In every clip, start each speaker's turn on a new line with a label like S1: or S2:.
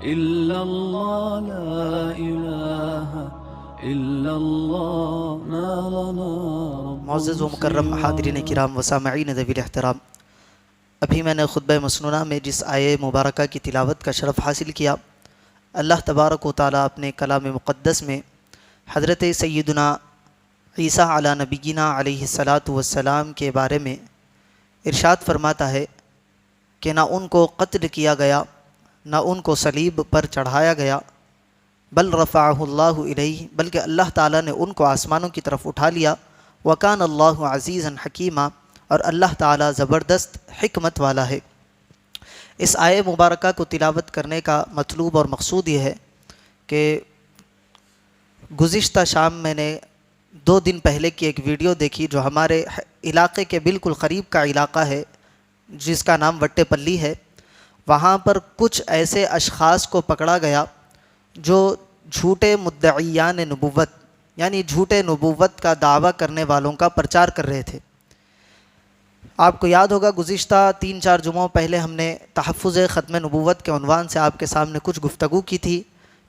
S1: إلا الله لا إله إلا الله ما لنا رب
S2: معزز و مکرم حاضرین کرام و سامعین ذوی الاحترام، ابھی میں نے خطبہ مسنونہ میں جس آیے مبارکہ کی تلاوت کا شرف حاصل کیا، اللہ تبارک و تعالیٰ اپنے کلام مقدس میں حضرت سیدنا عیسیٰ علی نبینا علیہ الصلاۃ والسلام کے بارے میں ارشاد فرماتا ہے کہ نہ ان کو قتل کیا گیا، نہ ان کو صلیب پر چڑھایا گیا، بل رفعہ اللہ الیہ، بلکہ اللہ تعالیٰ نے ان کو آسمانوں کی طرف اٹھا لیا، وکان اللہ عزیزا حکیما، اور اللہ تعالیٰ زبردست حکمت والا ہے۔ اس آیے مبارکہ کو تلاوت کرنے کا مطلوب اور مقصود یہ ہے کہ گزشتہ شام میں نے 2 دن پہلے کی ایک ویڈیو دیکھی جو ہمارے علاقے کے بالکل قریب کا علاقہ ہے جس کا نام وٹے پلی ہے۔ وہاں پر کچھ ایسے اشخاص کو پکڑا گیا جو جھوٹے مدعیان نبوت یعنی جھوٹے نبوت کا دعویٰ کرنے والوں کا پرچار کر رہے تھے۔ آپ کو یاد ہوگا گزشتہ 3-4 جمعوں پہلے ہم نے تحفظ ختم نبوت کے عنوان سے آپ کے سامنے کچھ گفتگو کی تھی،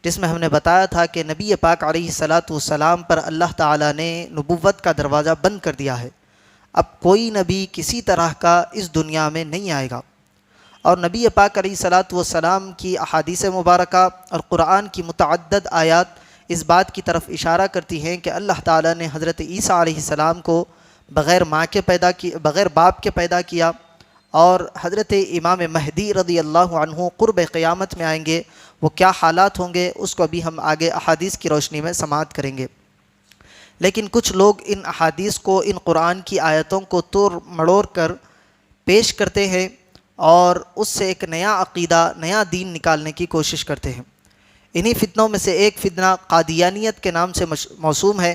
S2: جس میں ہم نے بتایا تھا کہ نبی پاک علیہ الصلاۃ والسلام پر اللہ تعالیٰ نے نبوت کا دروازہ بند کر دیا ہے۔ اب کوئی نبی کسی طرح کا اس دنیا میں نہیں آئے گا، اور نبی پاک علیہ الصلاۃ والسلام کی احادیث مبارکہ اور قرآن کی متعدد آیات اس بات کی طرف اشارہ کرتی ہیں کہ اللہ تعالیٰ نے حضرت عیسیٰ علیہ السلام کو بغیر باپ کے پیدا کیا، اور حضرت امام مہدی رضی اللہ عنہ قرب قیامت میں آئیں گے، وہ کیا حالات ہوں گے اس کو بھی ہم آگے احادیث کی روشنی میں سماعت کریں گے۔ لیکن کچھ لوگ ان احادیث کو، ان قرآن کی آیتوں کو توڑ مڑوڑ کر پیش کرتے ہیں اور اس سے ایک نیا عقیدہ، نیا دین نکالنے کی کوشش کرتے ہیں۔ انہی فتنوں میں سے ایک فتنہ قادیانیت کے نام سے موسوم ہے،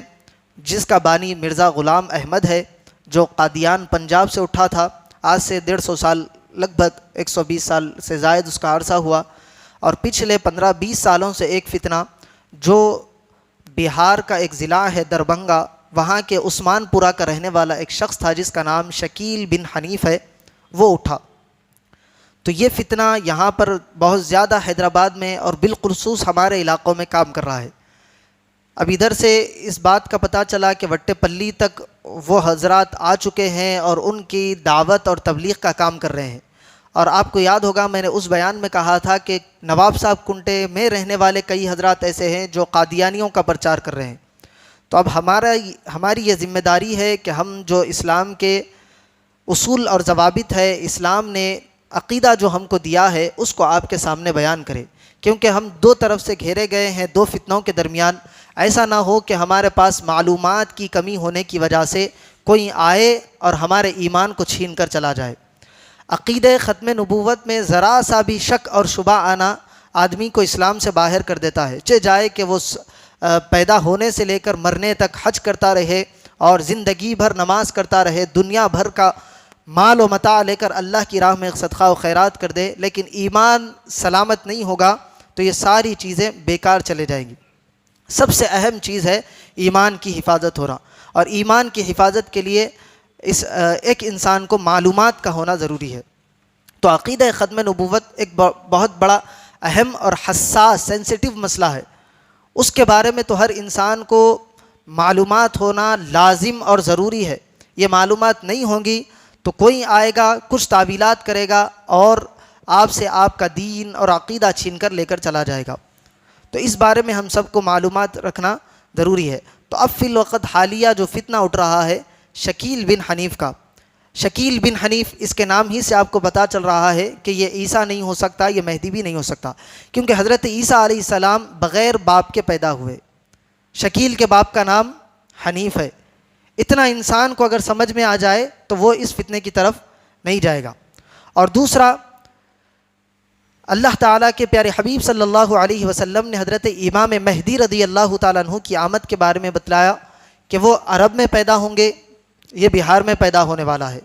S2: جس کا بانی مرزا غلام احمد ہے، جو قادیان پنجاب سے اٹھا تھا۔ آج سے 150 سال، لگ بھگ 120 سال سے زائد اس کا عرصہ ہوا۔ اور پچھلے 15-20 سالوں سے ایک فتنہ جو بہار کا ایک ضلع ہے دربھنگہ، وہاں کے عثمان پورہ کا رہنے والا ایک شخص تھا جس کا نام شکیل بن حنیف ہے، وہ اٹھا۔ تو یہ فتنہ یہاں پر بہت زیادہ حیدرآباد میں اور بالخصوص ہمارے علاقوں میں کام کر رہا ہے۔ اب ادھر سے اس بات کا پتہ چلا کہ وٹے پلی تک وہ حضرات آ چکے ہیں اور ان کی دعوت اور تبلیغ کا کام کر رہے ہیں۔ اور آپ کو یاد ہوگا میں نے اس بیان میں کہا تھا کہ نواب صاحب کنٹے میں رہنے والے کئی حضرات ایسے ہیں جو قادیانیوں کا پرچار کر رہے ہیں۔ تو اب ہماری یہ ذمہ داری ہے کہ ہم جو اسلام کے اصول اور ضوابط ہے، اسلام نے عقیدہ جو ہم کو دیا ہے، اس کو آپ کے سامنے بیان کریں، کیونکہ ہم 2 طرف سے گھیرے گئے ہیں 2 فتنوں کے درمیان۔ ایسا نہ ہو کہ ہمارے پاس معلومات کی کمی ہونے کی وجہ سے کوئی آئے اور ہمارے ایمان کو چھین کر چلا جائے۔ عقیدہ ختم نبوت میں ذرا سا بھی شک اور شبہ آنا آدمی کو اسلام سے باہر کر دیتا ہے، چاہے کہ وہ پیدا ہونے سے لے کر مرنے تک حج کرتا رہے اور زندگی بھر نماز کرتا رہے، دنیا بھر کا مال و متاع لے کر اللہ کی راہ میں صدقہ و خیرات کر دے، لیکن ایمان سلامت نہیں ہوگا تو یہ ساری چیزیں بیکار چلے جائیں گی۔ سب سے اہم چیز ہے ایمان کی حفاظت ہونا، اور ایمان کی حفاظت کے لیے ایک انسان کو معلومات کا ہونا ضروری ہے۔ تو عقیدہ ختم نبوت ایک بہت بڑا اہم اور حساس سینسٹیو مسئلہ ہے، اس کے بارے میں تو ہر انسان کو معلومات ہونا لازم اور ضروری ہے۔ یہ معلومات نہیں ہوں گی تو کوئی آئے گا، کچھ تعویلات کرے گا اور آپ سے آپ کا دین اور عقیدہ چھین کر لے کر چلا جائے گا۔ تو اس بارے میں ہم سب کو معلومات رکھنا ضروری ہے۔ تو اب فی الوقت حالیہ جو فتنہ اٹھ رہا ہے شکیل بن حنیف کا، شکیل بن حنیف، اس کے نام ہی سے آپ کو پتہ چل رہا ہے کہ یہ عیسیٰ نہیں ہو سکتا، یہ مہدی بھی نہیں ہو سکتا، کیونکہ حضرت عیسیٰ علیہ السلام بغیر باپ کے پیدا ہوئے۔ شکیل کے باپ کا نام حنیف ہے۔ اتنا انسان کو اگر سمجھ میں آ جائے تو وہ اس فتنے کی طرف نہیں جائے گا۔ اور دوسرا، اللہ تعالیٰ کے پیارے حبیب صلی اللہ علیہ وسلم نے حضرت امام مہدی رضی اللہ تعالیٰ عنہ کی آمد کے بارے میں بتلایا کہ وہ عرب میں پیدا ہوں گے، یہ بہار میں پیدا ہونے والا ہے،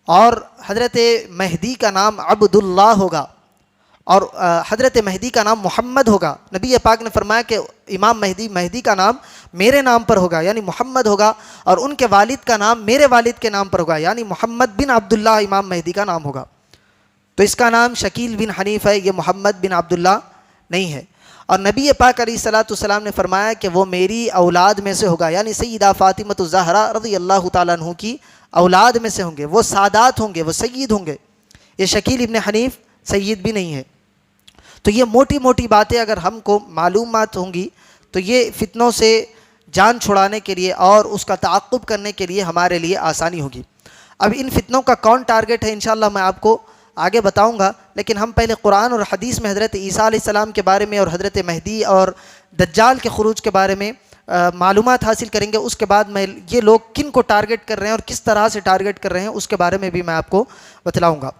S2: اور حضرت مہدی کا نام عبداللہ ہوگا، اور حضرت مہدی کا نام محمد ہوگا۔ نبی پاک نے فرمایا کہ امام مہدی کا نام میرے نام پر ہوگا یعنی محمد ہوگا، اور ان کے والد کا نام میرے والد کے نام پر ہوگا یعنی محمد بن عبداللہ امام مہدی کا نام ہوگا۔ تو اس کا نام شکیل بن حنیف ہے، یہ محمد بن عبداللہ نہیں ہے۔ اور نبی پاک علیہ الصلوۃ والسلام نے فرمایا کہ وہ میری اولاد میں سے ہوگا، یعنی سیدہ فاطمۃ الزہرا رضی اللہ تعالیٰ عنہ کی اولاد میں سے ہوں گے، وہ سادات ہوں گے، وہ سید ہوں گے۔ یہ شکیل ابن حنیف سید بھی نہیں ہے۔ تو یہ موٹی موٹی باتیں اگر ہم کو معلومات ہوں گی تو یہ فتنوں سے جان چھڑانے کے لیے اور اس کا تعاقب کرنے کے لیے ہمارے لیے آسانی ہوگی۔ اب ان فتنوں کا کون ٹارگٹ ہے انشاءاللہ میں آپ کو آگے بتاؤں گا، لیکن ہم پہلے قرآن اور حدیث میں حضرت عیسیٰ علیہ السلام کے بارے میں اور حضرت مہدی اور دجال کے خروج کے بارے میں معلومات حاصل کریں گے۔ اس کے بعد میں یہ لوگ کن کو ٹارگٹ کر رہے ہیں اور کس طرح سے ٹارگٹ کر رہے ہیں اس کے بارے میں بھی میں آپ کو بتلاؤں گا۔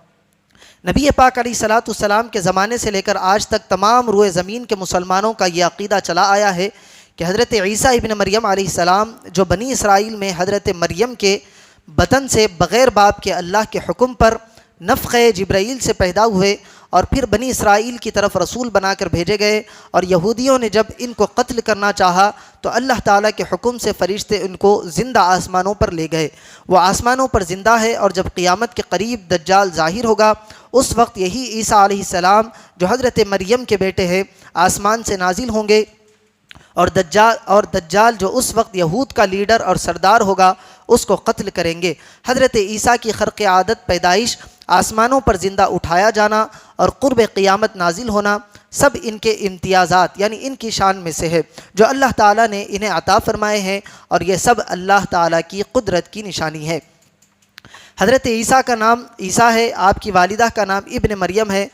S2: نبی پاک علیہ الصلوۃ والسلام کے زمانے سے لے کر آج تک تمام روئے زمین کے مسلمانوں کا یہ عقیدہ چلا آیا ہے کہ حضرت عیسیٰ ابن مریم علیہ السلام جو بنی اسرائیل میں حضرت مریم کے بطن سے بغیر باپ کے اللہ کے حکم پر نفخ جبرائیل سے پیدا ہوئے اور پھر بنی اسرائیل کی طرف رسول بنا کر بھیجے گئے، اور یہودیوں نے جب ان کو قتل کرنا چاہا تو اللہ تعالیٰ کے حکم سے فرشتے ان کو زندہ آسمانوں پر لے گئے۔ وہ آسمانوں پر زندہ ہے، اور جب قیامت کے قریب دجال ظاہر ہوگا اس وقت یہی عیسیٰ علیہ السلام جو حضرت مریم کے بیٹے ہیں آسمان سے نازل ہوں گے، اور دجال جو اس وقت یہود کا لیڈر اور سردار ہوگا اس کو قتل کریں گے۔ حضرت عیسیٰ کی خرق عادت، پیدائش، آسمانوں پر زندہ اٹھایا جانا اور قرب قیامت نازل ہونا سب ان کے امتیازات یعنی ان کی شان میں سے ہے جو اللہ تعالیٰ نے انہیں عطا فرمائے ہیں، اور یہ سب اللہ تعالیٰ کی قدرت کی نشانی ہے۔ حضرت عیسیٰ کا نام عیسیٰ ہے، آپ کی والدہ کا نام ابن مریم ہے،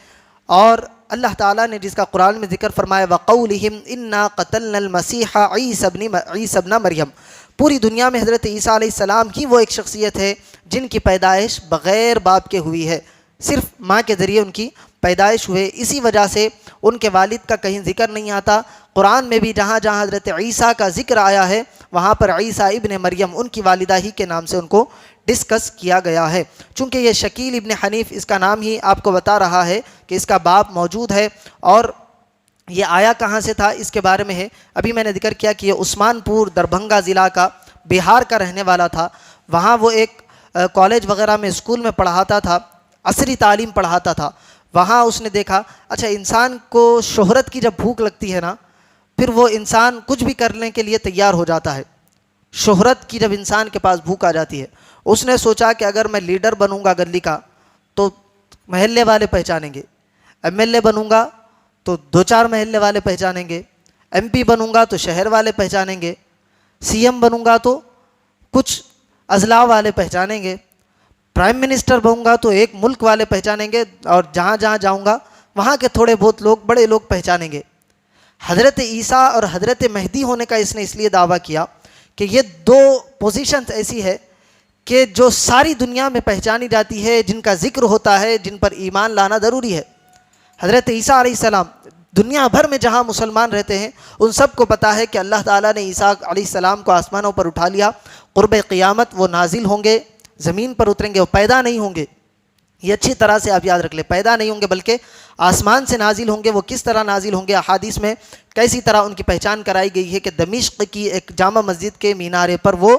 S2: اور اللہ تعالیٰ نے جس کا قرآن میں ذکر فرمایا وَقَوْلِهِمْ إِنَّا قَتَلْنَا الْمَسِيحَ عِيسَى ابْنَ مریم، پوری دنیا میں حضرت عیسیٰ علیہ السلام ہی وہ ایک شخصیت ہے جن کی پیدائش بغیر باپ کے ہوئی ہے، صرف ماں کے ذریعے ان کی پیدائش ہوئے۔ اسی وجہ سے ان کے والد کا کہیں ذکر نہیں آتا۔ قرآن میں بھی جہاں جہاں حضرت عیسیٰ کا ذکر آیا ہے وہاں پر عیسیٰ ابن مریم ان کی والدہ ہی کے نام سے ان کو ڈسکس کیا گیا ہے، چونکہ یہ شکیل ابن حنیف اس کا نام ہی آپ کو بتا رہا ہے کہ اس کا باپ موجود ہے، اور یہ آیا کہاں سے تھا اس کے بارے میں ہے۔ ابھی میں نے ذکر کیا کہ یہ عثمان پور دربھنگا ضلع کا بہار کا رہنے والا تھا۔ وہاں وہ ایک کالج وغیرہ میں اسکول میں پڑھاتا تھا، عصری تعلیم پڑھاتا تھا۔ وہاں اس نے دیکھا اچھا انسان کو شہرت کی جب بھوک لگتی ہے نا پھر وہ انسان کچھ بھی کرنے کے لیے تیار ہو جاتا ہے۔ شہرت کی جب انسان کے پاس بھوک آ جاتی ہے، اس نے سوچا کہ اگر میں لیڈر بنوں گا گلی کا تو محلے والے پہچانیں گے، ایم ایل اے بنوں گا تو 2-4 محلے والے پہچانیں گے، ایم پی بنوں گا تو شہر والے پہچانیں گے، سی ایم بنوں گا تو کچھ اضلاع والے پہچانیں گے، پرائم منسٹر بنوں گا تو ایک ملک والے پہچانیں گے، اور جہاں جہاں جاؤں گا وہاں کے تھوڑے بہت لوگ بڑے لوگ پہچانیں گے۔ حضرت عیسیٰ اور حضرت مہدی ہونے کا اس نے اس لیے دعویٰ کیا کہ یہ 2 پوزیشنز ایسی ہے کہ جو ساری دنیا میں پہچانی جاتی ہے، جن کا ذکر ہوتا ہے، جن پر ایمان لانا ضروری ہے۔ حضرت عیسیٰ علیہ السلام دنیا بھر میں جہاں مسلمان رہتے ہیں ان سب کو پتہ ہے کہ اللہ تعالیٰ نے عیسیٰ علیہ السلام کو آسمانوں پر اٹھا لیا، قرب قیامت وہ نازل ہوں گے، زمین پر اتریں گے، وہ پیدا نہیں ہوں گے۔ یہ اچھی طرح سے آپ یاد رکھ لیں، پیدا نہیں ہوں گے بلکہ آسمان سے نازل ہوں گے۔ وہ کس طرح نازل ہوں گے؟ احادیث میں کیسی طرح ان کی پہچان کرائی گئی ہے کہ دمشق کی ایک جامع مسجد کے مینارے پر وہ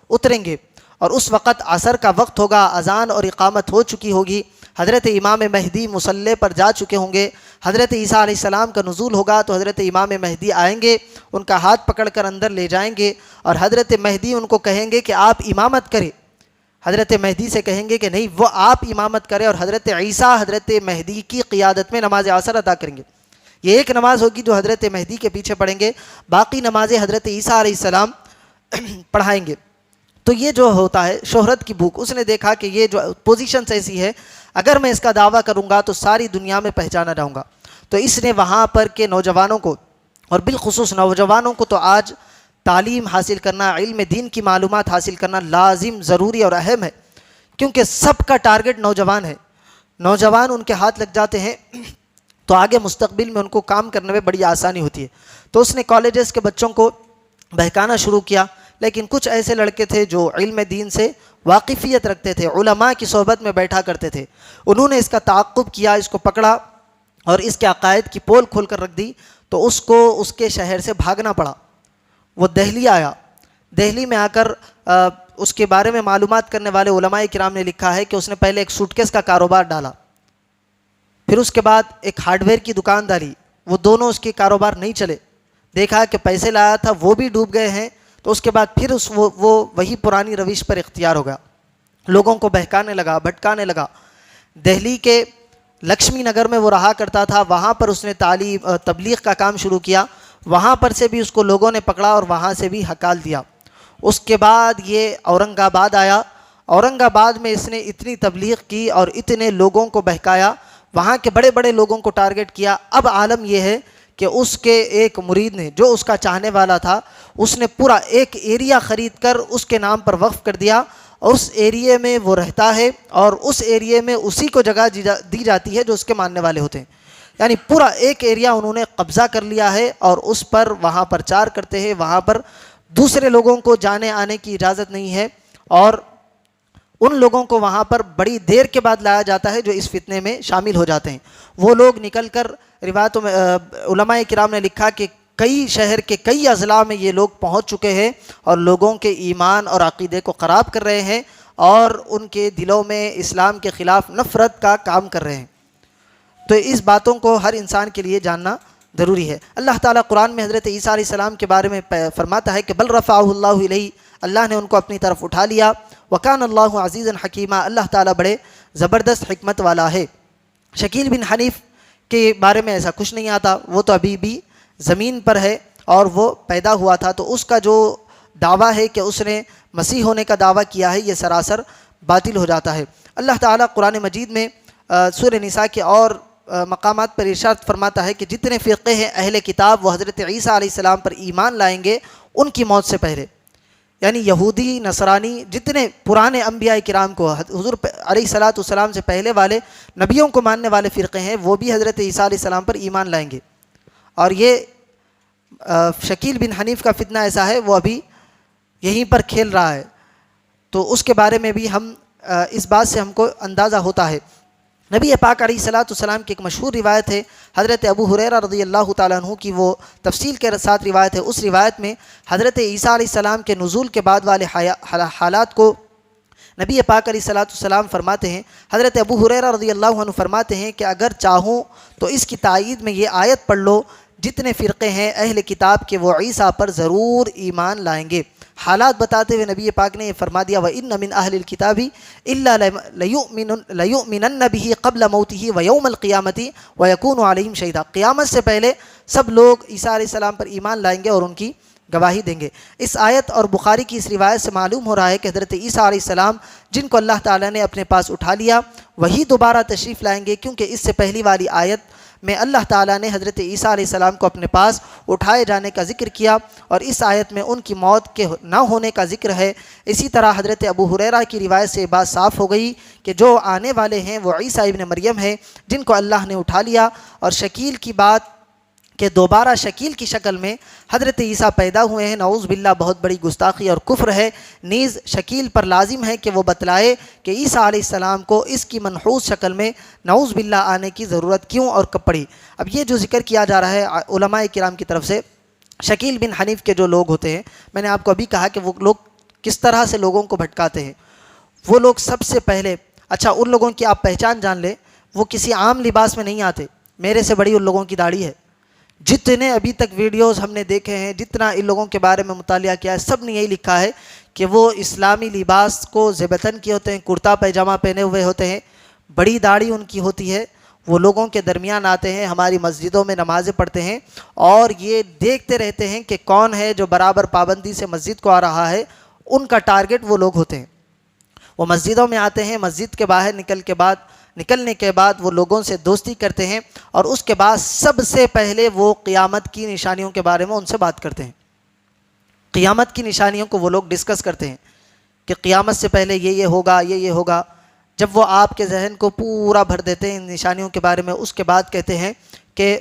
S2: اتریں گے، اور اس وقت عصر کا وقت ہوگا، اذان اور اقامت ہو چکی ہوگی، حضرت امام مہدی مصلی پر جا چکے ہوں گے، حضرت عیسیٰ علیہ السلام کا نزول ہوگا تو حضرت امام مہدی آئیں گے، ان کا ہاتھ پکڑ کر اندر لے جائیں گے، اور حضرت مہدی ان کو کہیں گے کہ آپ امامت کریں۔ حضرت مہدی سے کہیں گے کہ نہیں وہ آپ امامت کریں، اور حضرت عیسیٰ حضرت مہدی کی قیادت میں نماز عصر ادا کریں گے۔ یہ ایک نماز ہوگی جو حضرت مہدی کے پیچھے پڑھیں گے، باقی نمازیں حضرت عیسیٰ علیہ السلام پڑھائیں گے۔ تو یہ جو ہوتا ہے شہرت کی بھوک، اس نے دیکھا کہ یہ جو پوزیشنز ایسی ہے اگر میں اس کا دعویٰ کروں گا تو ساری دنیا میں پہچانا جاؤں گا، تو اس نے وہاں پر کے نوجوانوں کو، اور بالخصوص نوجوانوں کو تو آج تعلیم حاصل کرنا، علم دین کی معلومات حاصل کرنا لازم، ضروری اور اہم ہے، کیونکہ سب کا ٹارگٹ نوجوان ہے۔ نوجوان ان کے ہاتھ لگ جاتے ہیں تو آگے مستقبل میں ان کو کام کرنے میں بڑی آسانی ہوتی ہے۔ تو اس نے کالجز کے بچوں کو بہکانا شروع کیا، لیکن کچھ ایسے لڑکے تھے جو علم دین سے واقفیت رکھتے تھے، علماء کی صحبت میں بیٹھا کرتے تھے، انہوں نے اس کا تعاقب کیا، اس کو پکڑا اور اس کے عقائد کی پول کھول کر رکھ دی، تو اس کو اس کے شہر سے بھاگنا پڑا۔ وہ دہلی آیا، دہلی میں آ کر اس کے بارے میں معلومات کرنے والے علماء کرام نے لکھا ہے کہ اس نے پہلے ایک سوٹ کیس کا کاروبار ڈالا، پھر اس کے بعد ایک ہارڈ ویئر کی دکان ڈالی، وہ دونوں اس کے کاروبار نہیں چلے، دیکھا کہ پیسے لایا تھا وہ بھی ڈوب گئے ہیں، تو اس کے بعد پھر وہ وہی پرانی روش پر اختیار ہو گیا، لوگوں کو بہکانے لگا، بھٹکانے لگا۔ دہلی کے لکشمی نگر میں وہ رہا کرتا تھا، وہاں پر اس نے تبلیغ کا کام شروع کیا، وہاں پر سے بھی اس کو لوگوں نے پکڑا اور وہاں سے بھی ہکال دیا۔ اس کے بعد یہ اورنگ آباد آیا، اورنگ آباد میں اس نے اتنی تبلیغ کی اور اتنے لوگوں کو بہکایا، وہاں کے بڑے بڑے لوگوں کو ٹارگٹ کیا۔ اب عالم یہ ہے کہ اس کے ایک مرید نے، جو اس کا چاہنے والا تھا، اس نے پورا ایک ایریا خرید کر اس کے نام پر وقف کر دیا، اور اس ایریے میں وہ رہتا ہے، اور اس ایریے میں اسی کو جگہ دی جاتی ہے جو اس کے ماننے والے ہوتے ہیں۔ یعنی پورا ایک ایریا انہوں نے قبضہ کر لیا ہے، اور اس پر وہاں پرچار کرتے ہیں، وہاں پر دوسرے لوگوں کو جانے آنے کی اجازت نہیں ہے، اور ان لوگوں کو وہاں پر بڑی دیر کے بعد لایا جاتا ہے جو اس فتنے میں شامل ہو جاتے ہیں۔ وہ لوگ نکل کر، روایتوں میں علماء کرام نے لکھا کہ کئی شہر کے کئی اضلاع میں یہ لوگ پہنچ چکے ہیں اور لوگوں کے ایمان اور عقیدے کو خراب کر رہے ہیں، اور ان کے دلوں میں اسلام کے خلاف نفرت کا کام کر رہے ہیں۔ تو اس باتوں کو ہر انسان کے لیے جاننا ضروری ہے۔ اللہ تعالیٰ قرآن میں حضرت عیسیٰ علیہ السلام کے بارے میں فرماتا ہے کہ بل رفعہ اللہ الیہ، اللہ نے ان کو اپنی طرف اٹھا لیا، وکان اللہ عزیزا حکیما، اللہ تعالیٰ بڑے زبردست حکمت والا ہے۔ شکیل بن حنیف کے بارے میں ایسا کچھ نہیں آتا، وہ تو ابھی بھی زمین پر ہے اور وہ پیدا ہوا تھا، تو اس کا جو دعویٰ ہے کہ اس نے مسیح ہونے کا دعویٰ کیا ہے، یہ سراسر باطل ہو جاتا ہے۔ اللہ تعالیٰ قرآن مجید میں سورہ نساء کے اور مقامات پر ارشاد فرماتا ہے کہ جتنے فرقے ہیں اہل کتاب وہ حضرت عیسیٰ علیہ السلام پر ایمان لائیں گے ان کی موت سے پہلے، یعنی یہودی نصرانی جتنے پرانے انبیاء کرام کو، حضور علیہ الصلوۃ والسلام سے پہلے والے نبیوں کو ماننے والے فرقے ہیں، وہ بھی حضرت عیسیٰ علیہ السلام پر ایمان لائیں گے۔ اور یہ شکیل بن حنیف کا فتنہ ایسا ہے، وہ ابھی یہیں پر کھیل رہا ہے، تو اس کے بارے میں بھی ہم اس بات سے ہم کو اندازہ ہوتا ہے۔ نبی پاک علیہ الصلوۃ والسلام کی ایک مشہور روایت ہے، حضرت ابو ہریرہ رضی اللہ تعالیٰ عنہ کی وہ تفصیل کے ساتھ روایت ہے۔ اس روایت میں حضرت عیسیٰ علیہ السلام کے نزول کے بعد والے حالات کو نبی پاک علیہ الصلوۃ والسلام فرماتے ہیں۔ حضرت ابو ہریرہ رضی اللہ عنہ فرماتے ہیں کہ اگر چاہوں تو اس کی تائید میں یہ آیت پڑھ لو، جتنے فرقے ہیں اہل کتاب کے وہ عیسیٰ پر ضرور ایمان لائیں گے۔ حالات بتاتے ہوئے نبی پاک نے یہ فرما دیا، وَإِنَّ مِنْ أَهْلِ الْكِتَابِ إِلَّا لَيُؤْمِنَنَّ بِهِ قَبْلَ مَوْتِهِ وَيَوْمَ الْقِيَامَةِ وَيَكُونُ عَلَيْهِمْ شَهِيدًا، قیامت سے پہلے سب لوگ عیسیٰ علیہ السلام پر ایمان لائیں گے اور ان کی گواہی دیں گے۔ اس آیت اور بخاری کی اس روایت سے معلوم ہو رہا ہے کہ حضرت عیسیٰ علیہ السلام جن کو اللہ تعالیٰ نے اپنے پاس اٹھا لیا وہی دوبارہ تشریف لائیں گے، کیونکہ اس سے پہلی والی آیت میں اللہ تعالیٰ نے حضرت عیسیٰ علیہ السلام کو اپنے پاس اٹھائے جانے کا ذکر کیا، اور اس آیت میں ان کی موت کے نہ ہونے کا ذکر ہے۔ اسی طرح حضرت ابو ہریرہ کی روایت سے بات صاف ہو گئی کہ جو آنے والے ہیں وہ عیسیٰ ابن مریم ہیں جن کو اللہ نے اٹھا لیا۔ اور شکیل کی بات کہ دوبارہ شکیل کی شکل میں حضرت عیسیٰ پیدا ہوئے ہیں، نعوذ باللہ بہت بڑی گستاخی اور کفر ہے۔ نیز شکیل پر لازم ہے کہ وہ بتلائے کہ عیسیٰ علیہ السلام کو اس کی منحوس شکل میں نعوذ باللہ آنے کی ضرورت کیوں اور کب پڑی۔ اب یہ جو ذکر کیا جا رہا ہے علماء کرام کی طرف سے، شکیل بن حنیف کے جو لوگ ہوتے ہیں، میں نے آپ کو ابھی کہا کہ وہ لوگ کس طرح سے لوگوں کو بھٹکاتے ہیں۔ وہ لوگ سب سے پہلے، اچھا ان لوگوں کی آپ پہچان جان لیں، وہ کسی عام لباس میں نہیں آتے، میرے سے بڑی ان لوگوں کی داڑھی ہے۔ جتنے ابھی تک ویڈیوز ہم نے دیکھے ہیں، جتنا ان لوگوں کے بارے میں مطالعہ کیا ہے، سب نے یہی لکھا ہے کہ وہ اسلامی لباس کو زیبتن کیے ہوتے ہیں، کرتا پیجامہ پہنے ہوئے ہوتے ہیں، بڑی داڑھی ان کی ہوتی ہے، وہ لوگوں کے درمیان آتے ہیں، ہماری مسجدوں میں نمازیں پڑھتے ہیں، اور یہ دیکھتے رہتے ہیں کہ کون ہے جو برابر پابندی سے مسجد کو آ رہا ہے، ان کا ٹارگٹ وہ لوگ ہوتے ہیں۔ وہ مسجدوں میں آتے ہیں، مسجد کے باہر نکلنے کے بعد وہ لوگوں سے دوستی کرتے ہیں، اور اس کے بعد سب سے پہلے وہ قیامت کی نشانیوں کے بارے میں ان سے بات کرتے ہیں۔ قیامت کی نشانیوں کو وہ لوگ ڈسکس کرتے ہیں کہ قیامت سے پہلے یہ ہوگا، یہ ہوگا۔ جب وہ آپ کے ذہن کو پورا بھر دیتے ہیں ان نشانیوں کے بارے میں، اس کے بعد کہتے ہیں کہ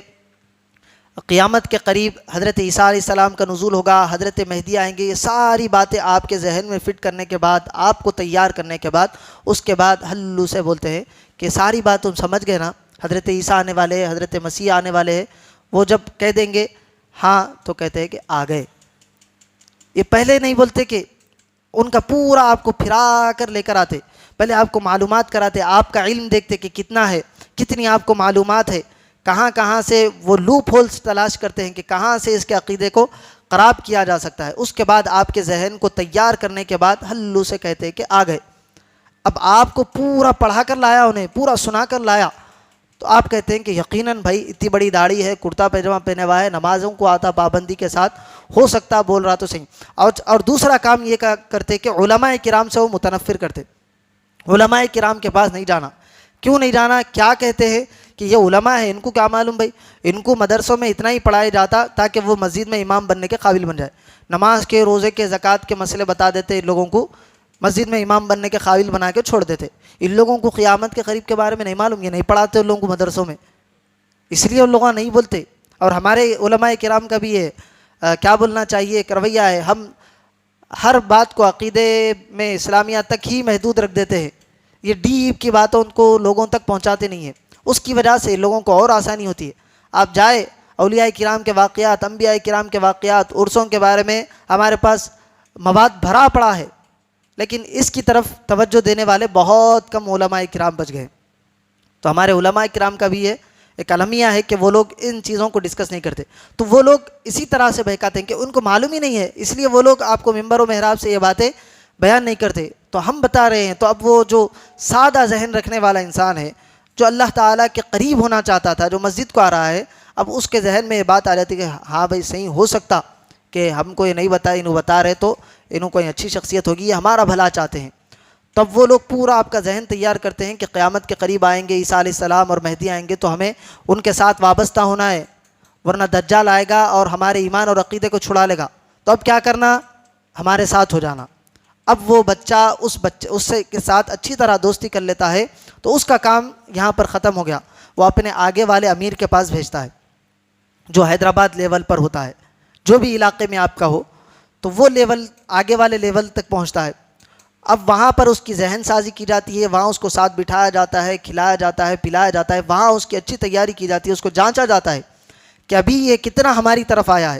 S2: قیامت کے قریب حضرت عیسیٰ علیہ السلام کا نزول ہوگا، حضرت مہدی آئیں گے۔ یہ ساری باتیں آپ کے ذہن میں فٹ کرنے کے بعد، آپ کو تیار کرنے کے بعد، اس کے بعد ہلو سے بولتے ہیں کہ ساری بات تم سمجھ گئے نا، حضرت عیسیٰ آنے والے ہیں، حضرت مسیح آنے والے ہیں۔ وہ جب کہہ دیں گے ہاں تو کہتے ہیں کہ آ گئے۔ یہ پہلے نہیں بولتے کہ ان کا پورا آپ کو پھرا کر لے کر آتے، پہلے آپ کو معلومات کراتے، آپ کا علم دیکھتے کہ کتنا ہے، کتنی آپ کو معلومات ہے، کہاں کہاں سے وہ لوپ ہولز تلاش کرتے ہیں کہ کہاں سے اس کے عقیدے کو خراب کیا جا سکتا ہے. اس کے بعد آپ کے ذہن کو تیار کرنے کے بعد ہلو سے کہتے ہیں کہ آ گئے. اب آپ کو پورا پڑھا کر لایا, انہیں پورا سنا کر لایا, تو آپ کہتے ہیں کہ یقیناً بھائی اتنی بڑی داڑھی ہے, کرتا پیجامہ پہنے ہوا ہے, نمازوں کو آتا پابندی کے ساتھ, ہو سکتا بول رہا تو صحیح. اور دوسرا کام یہ کرتے کہ علماء کرام سے وہ متنفر کرتے. علماء کرام کے پاس نہیں جانا. کیوں نہیں جانا؟ کیا کہتے ہیں کہ یہ علماء ہیں, ان کو کیا معلوم بھائی, ان کو مدرسوں میں اتنا ہی پڑھایا جاتا تاکہ وہ مسجد میں امام بننے کے قابل بن جائے. نماز کے, روزے کے, زکوٰۃ کے مسئلے بتا دیتے ان لوگوں کو, مسجد میں امام بننے کے قابل بنا کے چھوڑ دیتے. ان لوگوں کو قیامت کے قریب کے بارے میں نہیں معلوم, یہ نہیں پڑھاتے ان لوگوں کو مدرسوں میں, اس لیے ان لوگ نہیں بولتے. اور ہمارے علماء کرام کا بھی یہ کیا بولنا چاہیے ایک رویہ ہے, ہم ہر بات کو عقیدے میں اسلامیہ تک ہی محدود رکھ دیتے ہیں. یہ ڈیپ کی باتوں ان کو لوگوں تک پہنچاتے نہیں ہیں. اس کی وجہ سے لوگوں کو اور آسانی ہوتی ہے. آپ جائے اولیاء کرام کے واقعات, انبیاء کرام کے واقعات, عرسوں کے بارے میں ہمارے پاس مواد بھرا پڑا ہے, لیکن اس کی طرف توجہ دینے والے بہت کم علماء کرام بچ گئے. تو ہمارے علماء کرام کا بھی یہ ایک المیہ ہے کہ وہ لوگ ان چیزوں کو ڈسکس نہیں کرتے. تو وہ لوگ اسی طرح سے بہکاتے ہیں کہ ان کو معلوم ہی نہیں ہے, اس لیے وہ لوگ آپ کو ممبر و محراب سے یہ باتیں بیان نہیں کرتے. تو ہم بتا رہے ہیں. تو اب وہ جو سادہ ذہن رکھنے والا انسان ہے, جو اللہ تعالیٰ کے قریب ہونا چاہتا تھا, جو مسجد کو آ رہا ہے, اب اس کے ذہن میں یہ بات آ جاتی ہے کہ ہاں بھائی صحیح ہو سکتا کہ ہم کو یہ نہیں بتایا, انہوں بتا رہے تو انہوں کوئی اچھی شخصیت ہوگی, یہ ہمارا بھلا چاہتے ہیں. تب وہ لوگ پورا آپ کا ذہن تیار کرتے ہیں کہ قیامت کے قریب آئیں گے عیسیٰ علیہ السلام اور مہدی آئیں گے, تو ہمیں ان کے ساتھ وابستہ ہونا ہے, ورنہ دجال آئے گا اور ہمارے ایمان اور عقیدے کو چھڑا لے گا. تو اب کیا کرنا؟ ہمارے ساتھ ہو جانا. اب وہ بچہ اس سے کے ساتھ اچھی طرح دوستی کر لیتا ہے, تو اس کا کام یہاں پر ختم ہو گیا. وہ اپنے آگے والے امیر کے پاس بھیجتا ہے, جو حیدرآباد لیول پر ہوتا ہے. جو بھی علاقے میں آپ کا ہو, تو وہ لیول آگے والے لیول تک پہنچتا ہے. اب وہاں پر اس کی ذہن سازی کی جاتی ہے, وہاں اس کو ساتھ بٹھایا جاتا ہے, کھلایا جاتا ہے, پلایا جاتا ہے, وہاں اس کی اچھی تیاری کی جاتی ہے, اس کو جانچا جاتا ہے کہ ابھی یہ کتنا ہماری طرف آیا ہے.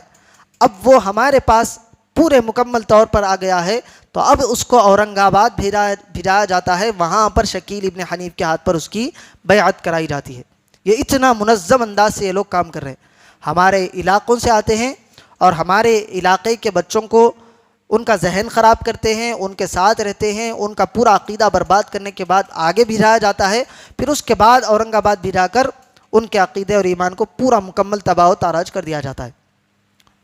S2: اب وہ ہمارے پاس پورے مکمل طور پر آ گیا ہے, تو اب اس کو اورنگ آباد بھیجایا جاتا ہے. وہاں پر شکیل ابن حنیف کے ہاتھ پر اس کی بیعت کرائی جاتی ہے. یہ اتنا منظم انداز سے یہ لوگ کام کر رہے ہیں. ہمارے علاقوں سے آتے ہیں اور ہمارے علاقے کے بچوں کو ان کا ذہن خراب کرتے ہیں, ان کے ساتھ رہتے ہیں, ان کا پورا عقیدہ برباد کرنے کے بعد آگے بھیجایا جاتا ہے. پھر اس کے بعد اورنگ آباد بھیجا کر ان کے عقیدے اور ایمان کو پورا مکمل تباہ و تاراج کر دیا جاتا ہے.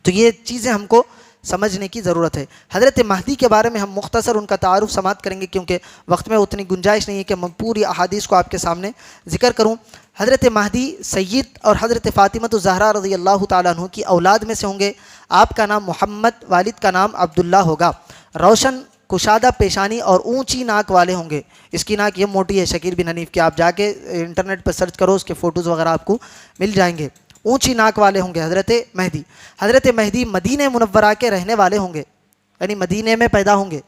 S2: تو یہ چیزیں ہم کو سمجھنے کی ضرورت ہے. حضرت مہدی کے بارے میں ہم مختصر ان کا تعارف سماعت کریں گے, کیونکہ وقت میں اتنی گنجائش نہیں ہے کہ میں پوری احادیث کو آپ کے سامنے ذکر کروں. حضرت مہدی سید اور حضرت فاطمہ الزہرا رضی اللہ تعالیٰ عنہ کی اولاد میں سے ہوں گے. آپ کا نام محمد, والد کا نام عبداللہ ہوگا. روشن کشادہ پیشانی اور اونچی ناک والے ہوں گے. اس کی ناک یہ موٹی ہے شکیل بن حنیف کی, آپ جا کے انٹرنیٹ پر سرچ کرو, اس کے فوٹوز وغیرہ آپ کو مل جائیں گے. اونچی ناک والے ہوں گے حضرت مہدی. حضرت مہدی مدینہ منورہ کے رہنے والے ہوں گے, یعنی مدینہ میں پیدا ہوں گے,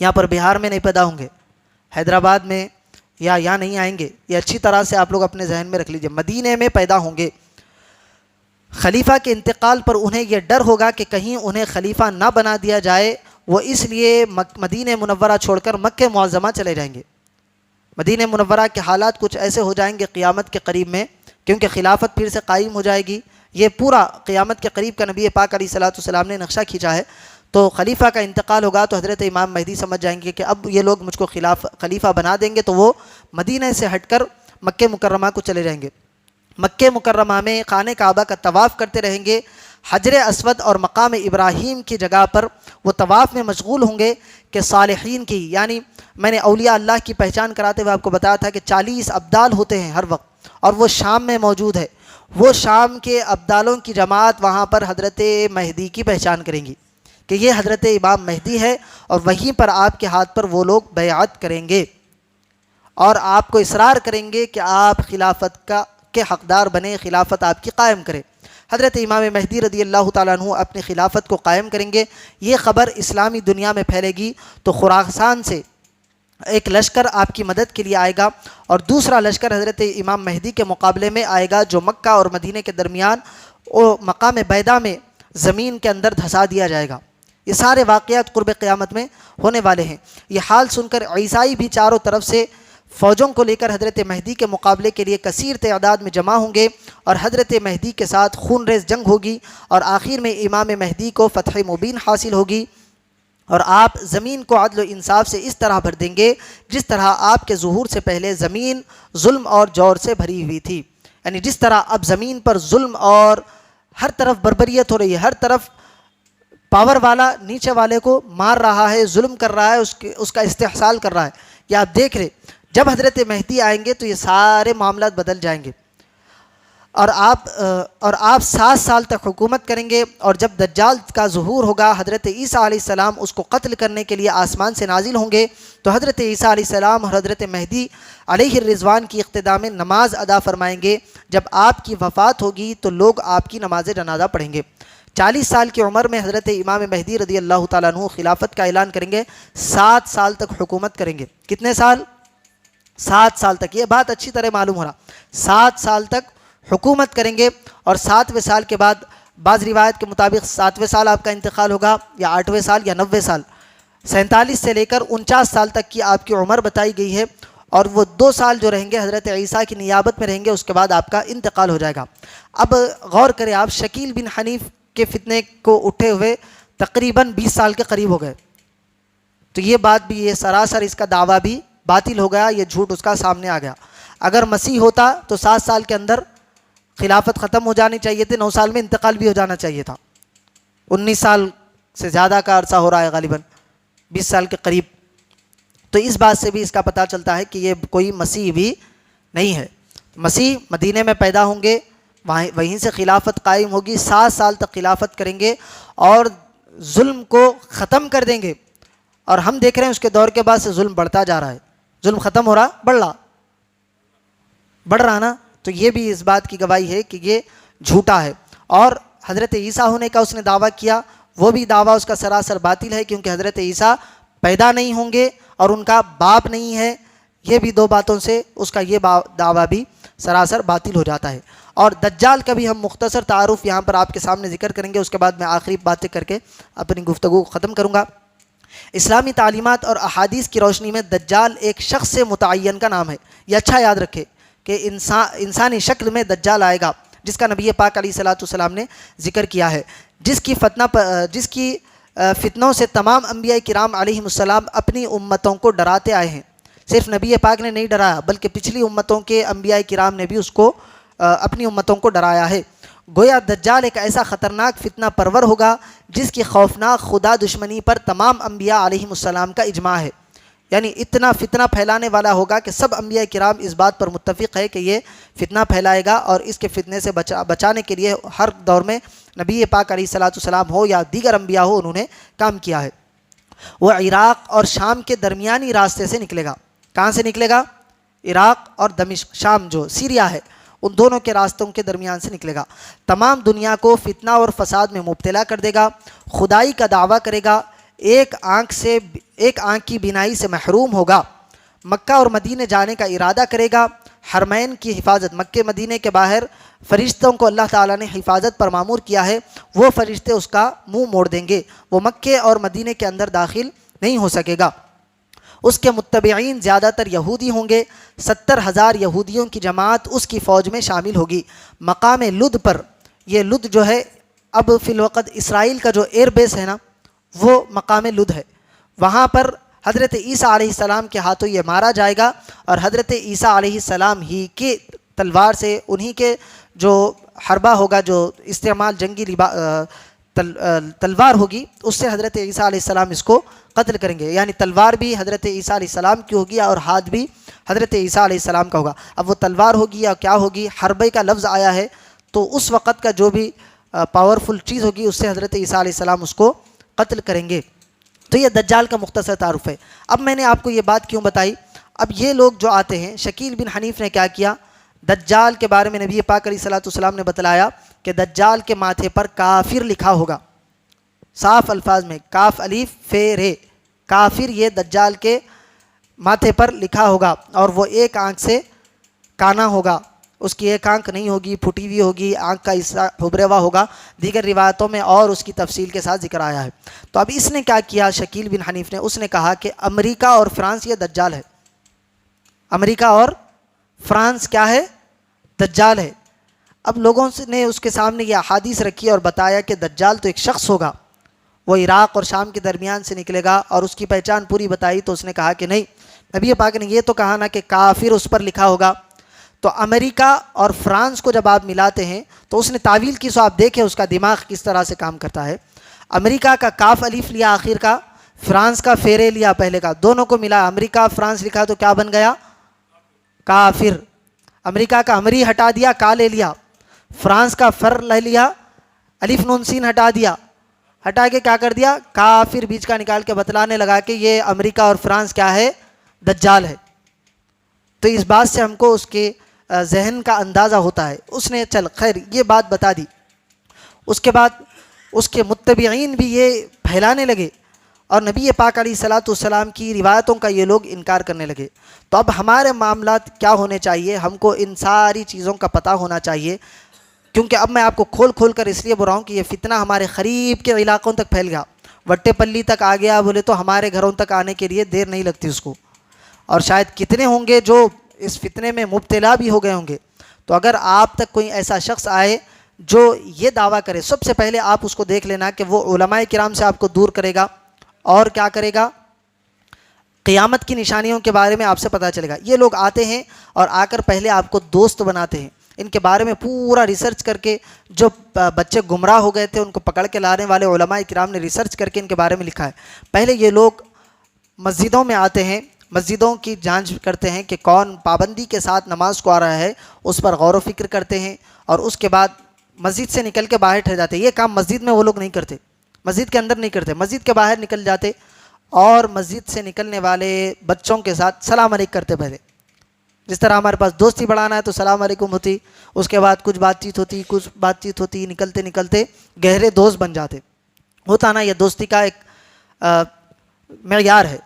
S2: یہاں پر بہار میں نہیں پیدا ہوں گے, حیدرآباد میں یا یہاں نہیں آئیں گے. یہ اچھی طرح سے آپ لوگ اپنے ذہن میں رکھ لیجئے, مدینہ میں پیدا ہوں گے. خلیفہ کے انتقال پر انہیں یہ ڈر ہوگا کہ کہیں انہیں خلیفہ نہ بنا دیا جائے, وہ اس لیے مدینہ منورہ چھوڑ کر مکہ معظمہ چلے جائیں گے. مدینہ منورہ کے حالات کچھ ایسے ہو جائیں گے قیامت کے قریب میں, کیونکہ خلافت پھر سے قائم ہو جائے گی. یہ پورا قیامت کے قریب کا نبی پاک علیہ الصلوۃ والسلام نے نقشہ کھینچا ہے. تو خلیفہ کا انتقال ہوگا تو حضرت امام مہدی سمجھ جائیں گے کہ اب یہ لوگ مجھ کو خلیفہ بنا دیں گے, تو وہ مدینہ سے ہٹ کر مکہ مکرمہ کو چلے جائیں گے. مکہ مکرمہ میں خانہ کعبہ کا طواف کرتے رہیں گے. حجر اسود اور مقام ابراہیم کی جگہ پر وہ طواف میں مشغول ہوں گے کہ صالحین کی, یعنی میں نے اولیاء اللہ کی پہچان کراتے ہوئے آپ کو بتایا تھا کہ 40 ابدال ہوتے ہیں ہر وقت, اور وہ شام میں موجود ہے. وہ شام کے ابدالوں کی جماعت وہاں پر حضرت مہدی کی پہچان کریں گی کہ یہ حضرت امام مہدی ہے, اور وہیں پر آپ کے ہاتھ پر وہ لوگ بیعت کریں گے اور آپ کو اصرار کریں گے کہ آپ خلافت کے حقدار بنے, خلافت آپ کی قائم کریں. حضرت امام مہدی رضی اللہ تعالیٰ عنہ اپنی خلافت کو قائم کریں گے. یہ خبر اسلامی دنیا میں پھیلے گی تو خراسان سے ایک لشکر آپ کی مدد کے لیے آئے گا, اور دوسرا لشکر حضرت امام مہدی کے مقابلے میں آئے گا, جو مکہ اور مدینہ کے درمیان مقام بیدا میں زمین کے اندر دھسا دیا جائے گا. یہ سارے واقعات قرب قیامت میں ہونے والے ہیں. یہ حال سن کر عیسائی بھی چاروں طرف سے فوجوں کو لے کر حضرت مہدی کے مقابلے کے لیے کثیر تعداد میں جمع ہوں گے اور حضرت مہدی کے ساتھ خون ریز جنگ ہوگی اور آخر میں امام مہدی کو فتح مبین حاصل ہوگی اور آپ زمین کو عدل و انصاف سے اس طرح بھر دیں گے جس طرح آپ کے ظہور سے پہلے زمین ظلم اور جور سے بھری ہوئی تھی. یعنی جس طرح اب زمین پر ظلم اور ہر طرف بربریت ہو رہی ہے, ہر طرف پاور والا نیچے والے کو مار رہا ہے, ظلم کر رہا ہے, اس کا استحصال کر رہا ہے. یہ آپ دیکھ رہے جب حضرت مہدی آئیں گے تو یہ سارے معاملات بدل جائیں گے اور آپ 7 سال تک حکومت کریں گے. اور جب دجال کا ظہور ہوگا حضرت عیسیٰ علیہ السلام اس کو قتل کرنے کے لیے آسمان سے نازل ہوں گے تو حضرت عیسیٰ علیہ السلام اور حضرت مہدی علیہ الرضوان کی اقتداء میں نماز ادا فرمائیں گے. جب آپ کی وفات ہوگی تو لوگ آپ کی نماز جنازہ پڑھیں گے. 40 سال کی عمر میں حضرت امام مہدی رضی اللہ تعالیٰ عنہ خلافت کا اعلان کریں گے. 7 سال تک حکومت کریں گے. کتنے سال؟ 7 سال تک. یہ بات اچھی طرح معلوم ہو رہا, 7 سال تک حکومت کریں گے اور 7ویں سال کے بعد بعض روایت کے مطابق 7ویں سال آپ کا انتقال ہوگا یا 8ویں سال یا 9ویں سال. 47 سے لے کر 49 سال تک کی آپ کی عمر بتائی گئی ہے اور وہ 2 سال جو رہیں گے حضرت عیسیٰ کی نیابت میں رہیں گے, اس کے بعد آپ کا انتقال ہو جائے گا. اب غور کریں آپ, شکیل بن حنیف کے فتنے کو اٹھے ہوئے تقریباً 20 سال کے قریب ہو گئے. تو یہ بات بھی, یہ سراسر اس کا دعویٰ بھی باطل ہو گیا, یہ جھوٹ اس کا سامنے آ گیا. اگر مسیح ہوتا تو 7 سال کے اندر خلافت ختم ہو جانی چاہیے تھی, 9 سال میں انتقال بھی ہو جانا چاہیے تھا. 19 سال سے زیادہ کا عرصہ ہو رہا ہے, غالباً 20 سال کے قریب. تو اس بات سے بھی اس کا پتہ چلتا ہے کہ یہ کوئی مسیح بھی نہیں ہے. مسیح مدینے میں پیدا ہوں گے, وہیں سے خلافت قائم ہوگی, 7 سال تک خلافت کریں گے اور ظلم کو ختم کر دیں گے. اور ہم دیکھ رہے ہیں اس کے دور کے بعد سے ظلم بڑھتا جا رہا ہے. ظلم ختم ہو رہا, بڑھ رہا نا. تو یہ بھی اس بات کی گواہی ہے کہ یہ جھوٹا ہے. اور حضرت عیسیٰ ہونے کا اس نے دعویٰ کیا, وہ بھی دعویٰ اس کا سراسر باطل ہے, کیونکہ حضرت عیسیٰ پیدا نہیں ہوں گے اور ان کا باپ نہیں ہے. یہ بھی 2 باتوں سے اس کا یہ دعویٰ بھی سراسر باطل ہو جاتا ہے. اور دجال کا بھی ہم مختصر تعارف یہاں پر آپ کے سامنے ذکر کریں گے, اس کے بعد میں آخری باتیں کر کے اپنی گفتگو ختم کروں گا. اسلامی تعلیمات اور احادیث کی روشنی میں دجال ایک شخص سے متعین کا نام ہے. یہ اچھا یاد رکھے کہ انسانی شکل میں دجال آئے گا جس کا نبی پاک علیہ الصلوۃ والسلام نے ذکر کیا ہے, جس کی فتنوں سے تمام انبیاء کرام علیہم السلام اپنی امتوں کو ڈراتے آئے ہیں. صرف نبی پاک نے نہیں ڈرایا بلکہ پچھلی امتوں کے انبیاء کرام نے بھی اس کو اپنی امتوں کو ڈرایا ہے. گویا دجال ایک ایسا خطرناک فتنہ پرور ہوگا جس کی خوفناک خدا دشمنی پر تمام انبیاء علیہم السلام کا اجماع ہے. یعنی اتنا فتنہ پھیلانے والا ہوگا کہ سب انبیاء کرام اس بات پر متفق ہے کہ یہ فتنہ پھیلائے گا, اور اس کے فتنے سے بچانے کے لیے ہر دور میں نبی پاک علیہ الصلوۃ والسلام ہو یا دیگر انبیاء ہو, انہوں نے کام کیا ہے. وہ عراق اور شام کے درمیانی راستے سے نکلے گا. کہاں سے نکلے گا؟ عراق اور دمشق, شام جو سیریا ہے ان دونوں کے راستوں کے درمیان سے نکلے گا. تمام دنیا کو فتنہ اور فساد میں مبتلا کر دے گا. خدائی کا دعویٰ کرے گا, ایک آنکھ کی بینائی سے محروم ہوگا. مکہ اور مدینے جانے کا ارادہ کرے گا. حرمین کی حفاظت, مکہ مدینے کے باہر فرشتوں کو اللہ تعالیٰ نے حفاظت پر مامور کیا ہے, وہ فرشتے اس کا منہ موڑ دیں گے, وہ مکہ اور مدینے کے اندر داخل نہیں ہو سکے گا. اس کے متبعین زیادہ تر یہودی ہوں گے. 70,000 یہودیوں کی جماعت اس کی فوج میں شامل ہوگی. مقام لد پر, یہ لد جو ہے اب فی الوقت اسرائیل کا جو ایئر بیس ہے نا, وہ مقام لد ہے. وہاں پر حضرت عیسیٰ علیہ السلام کے ہاتھوں یہ مارا جائے گا, اور حضرت عیسیٰ علیہ السلام ہی کے تلوار سے, انہی کے جو حربہ ہوگا, جو استعمال جنگی تلوار ہوگی, اس سے حضرت عیسیٰ علیہ السلام اس کو قتل کریں گے. یعنی تلوار بھی حضرت عیسیٰ علیہ السلام کی ہوگی اور ہاتھ بھی حضرت عیسیٰ علیہ السلام کا ہوگا. اب وہ تلوار ہوگی یا کیا ہوگی, حربے کا لفظ آیا ہے, تو اس وقت کا جو بھی پاورفل چیز ہوگی اس سے حضرت عیسیٰ علیہ السلام اس کو قتل کریں گے. تو یہ دجال کا مختصر تعارف ہے. اب میں نے آپ کو یہ بات کیوں بتائی, اب یہ لوگ جو آتے ہیں, شکیل بن حنیف نے کیا کیا, دجال کے بارے میں نبی پاک علیہ الصلوۃ والسلام نے بتلایا کہ دجال کے ماتھے پر کافر لکھا ہوگا. صاف الفاظ میں کاف الف فے رے, کافر یہ دجال کے ماتھے پر لکھا ہوگا, اور وہ ایک آنکھ سے کانا ہوگا, اس کی ایک آنکھ نہیں ہوگی, پھٹی ہوئی ہوگی, آنکھ کا حصہ ابھرا ہوا ہوگا. دیگر روایتوں میں اور اس کی تفصیل کے ساتھ ذکر آیا ہے. تو اب اس نے کیا کیا, شکیل بن حنیف نے, اس نے کہا کہ امریکہ اور فرانس یہ دجال ہے. امریکہ اور فرانس کیا ہے؟ دجال ہے۔ اب لوگوں نے اس کے سامنے یہ احادیث رکھی اور بتایا کہ دجال تو ایک شخص ہوگا، وہ عراق اور شام کے درمیان سے نکلے گا، اور اس کی پہچان پوری بتائی تو اس نے کہا کہ نہیں، نبی پاک نے یہ تو کہا نا کہ کافر اس پر لکھا ہوگا۔ تو امریکہ اور فرانس کو جب آپ ملاتے ہیں تو اس نے تعویل کی، سو آپ دیکھیں اس کا دماغ کس طرح سے کام کرتا ہے۔ امریکہ کا کاف الف لیا آخر کا، فرانس کا فیرے لیا پہلے کا، دونوں کو ملا امریکہ فرانس لکھا تو کیا بن گیا؟ کافر۔ امریکہ کا امری ہٹا دیا، کا لے لیا، فرانس کا فر لے لیا، الف نون سین ہٹا دیا، ہٹا کے کیا کر دیا؟ کافر بیچ کا نکال کے بتلانے لگا کہ یہ امریکہ اور فرانس کیا ہے؟ دجال ہے۔ تو اس بات سے ہم کو اس کے ذہن کا اندازہ ہوتا ہے۔ اس نے چل خیر یہ بات بتا دی، اس کے بعد اس کے متبعین بھی یہ پھیلانے لگے اور نبی پاک علیہ الصلاۃ والسلام کی روایتوں کا یہ لوگ انکار کرنے لگے۔ تو اب ہمارے معاملات کیا ہونے چاہیے؟ ہم کو ان ساری چیزوں کا پتہ ہونا چاہیے، کیونکہ اب میں آپ کو کھول کر اس لیے بول رہا ہوں کہ یہ فتنہ ہمارے قریب کے علاقوں تک پھیل گیا، وٹے پلی تک آ گیا بولے تو ہمارے گھروں تک آنے کے لیے دیر نہیں لگتی اس کو، اور شاید کتنے ہوں گے جو اس فتنے میں مبتلا بھی ہو گئے ہوں گے۔ تو اگر آپ تک کوئی ایسا شخص آئے جو یہ دعویٰ کرے، سب سے پہلے آپ اس کو دیکھ لینا کہ وہ علماء کرام سے آپ کو دور کرے گا اور کیا کرے گا؟ قیامت کی نشانیوں کے بارے میں آپ سے پتہ چلے گا۔ یہ لوگ آتے ہیں اور آ کر پہلے آپ کو دوست بناتے ہیں، ان کے بارے میں پورا ریسرچ کر کے، جو بچے گمراہ ہو گئے تھے ان کو پکڑ کے لانے والے علماء کرام نے ریسرچ کر کے ان کے بارے میں لکھا ہے۔ پہلے یہ لوگ مسجدوں میں آتے ہیں، مسجدوں کی جانچ کرتے ہیں کہ کون پابندی کے ساتھ نماز کو آ رہا ہے، اس پر غور و فکر کرتے ہیں، اور اس کے بعد مسجد سے نکل کے باہر ٹھہر جاتے ہیں۔ یہ کام مسجد میں وہ لوگ نہیں کرتے، مسجد کے اندر نہیں کرتے، مسجد کے باہر نکل جاتے اور مسجد سے نکلنے والے بچوں کے ساتھ سلام علیکم کرتے پہلے۔ جس طرح ہمارے پاس دوستی بڑھانا ہے تو سلام علیکم ہوتی، اس کے بعد کچھ بات چیت ہوتی، نکلتے نکلتے گہرے دوست بن جاتے۔ ہوتا نا یہ دوستی کا ایک معیار ہے،